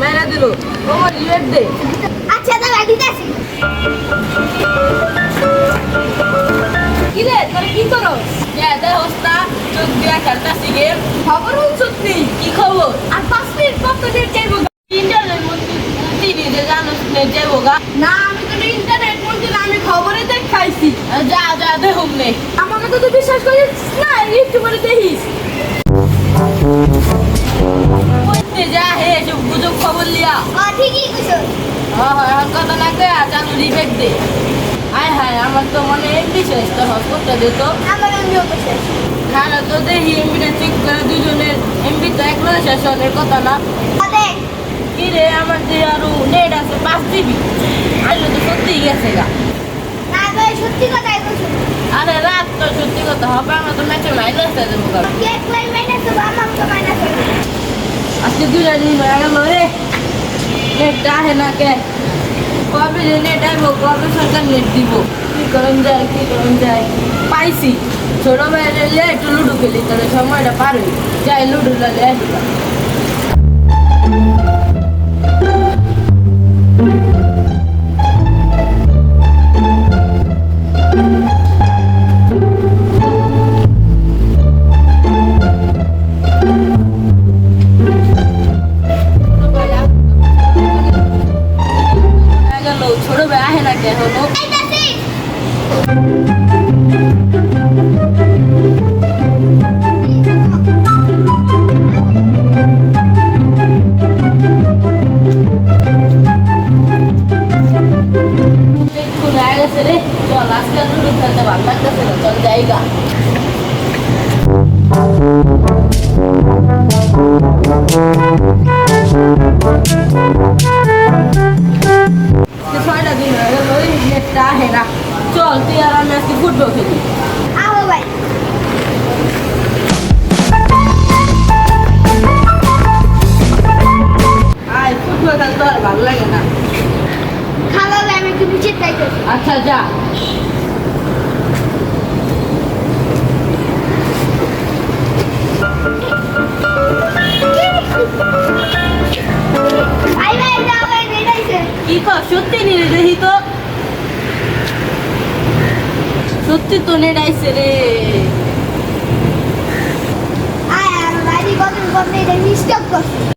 মেরা দিল ও রিয়েট দে আচ্ছা দাদা দিতেছি কি রে তোর কি করো দে হোস্তা চোখ দিয়া খেলতাছি গেম খবর সত্যি কি খবর আর 5 মিনিট পর তো নেট চাইবো ইন্টারনেট মন্ত্রী যে জানোস নেট চাইবো গা না আমি তো ইন্টারনেট মন্ত্রী না আমি খবরে দেখাইছি যা যা দে হুমনে আমাকে তো তুই বিশ্বাস করিস না ইউটিউবে দেখিস কইতে যা হে সব গুজব খবর লিয়া ঠিকই কইছো হ্যাঁ কথা না কই জানো রিবেক দে হায় হায় আমার তো মনে বিশ্বাস তো হসপিটাল দে তো আমার আমিও কইছি খানা তো দেখি এমবিটা চেক করে দুজনের এমবি তো এক মাস শেষের কথা না আদে কি রে আমার যে আরো নেট আছে 5 জিবি আইলো তো সত্যি গেছে গা না ভাই সত্যি কথাই কইছো আরে রাত তো সত্যি কথা হবে আমরা তো ম্যাচে মাইনাস দেবো গা কেক লাই মাইনাস তো আমার তো মাইনাস আজকে দুইটা দিন হয়ে গেল রে নেটটা আহে না কে কবে যে নেট আইবো কবে সরকার নেট দিব কি করুন যায় পাইছি ছোট ভাইয়ের এলে একটু লুডো খেলি তাহলে সময়টা পার হই যাই লুডো লালে আসবা ছোট ভাই আহে না কে হলো আইতাছি দেখুন আগে গেছে রে চল আজকে লুডো খেলতে ভালো লাগতেছে না চল জায়গা ছয়টা দিন হয়ে গেল ওই নেটটা আহে না চল তুই আর আমি আজকে ফুটবল খেলি আও ভাই আয় ফুটবল খেলতে আর ভালো লাগে না খালা ভাই আমি একটু নিচে যাইতেছি আচ্ছা যা ভাই ভাই যাও ভাই দেখাইছে কি কর সত্যি নিরে দেখি তো সত্যি তো নেট আইছে রে আয় আর ভাই কত কত এটা মিস্টেক করছে